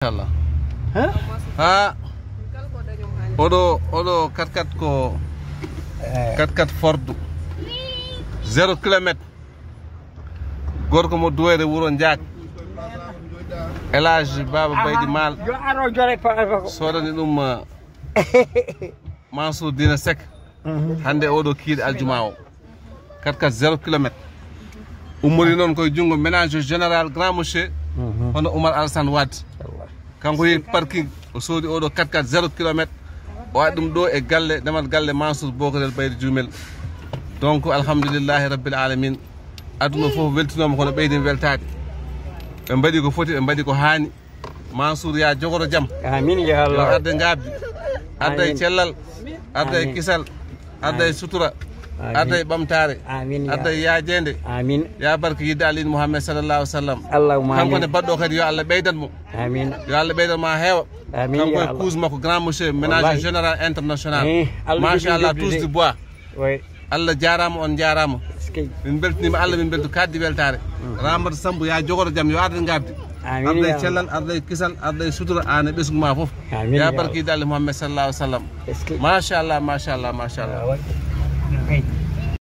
Allah ha odo kat ko kat Ford 0 km gorko mo duwere wuro Ndiak Elage Baba Baydi Mal sodani ɗum Mansour Dina Seck hande oɗo kiiɗe aljuma o kat 0 km ummori noon koye jungo ménage général grand monsieur hono Oumar Alassane Wade kanko yi parking o soodi oɗo 4x4 0 km o waɗi ɗum ɗo e galle demal galle Mansour Bokarel Baydi Jumel donc alhamdoulillahi rabbil alamin aduna fof weltinoma kono ɓeydin weltade ɓe mbaɗi ko foti ɓe mbaɗi ko haani Mansour ya jogoro jaam amin ya Allah yo arde ngabdi arda e cellal arda e kisal arda e sutura arda e ɓamtare arda e yaajede amin ya barke yidde alin Mouhammad sallallahu alaihi wasallam allahumma kanko ne baɗɗo kadi yo Allah ɓeydan mo amin yo Allah ɓeydan ma heewa amin kanko ya e Allah couche makko grand monsieur ménage général international machallah tous du bois oui Allah jarama on jarama min beltinima Allah min beltu kaddi weltare Ramata Sambu ya jogoro jaam yo arde ngabdi arda e cellal arda e kisal arda e sutura an e ɓesgu ma foof ya barke yidde Allah Mouhammad sallallahu alaihi wasallam machallah machallah machallah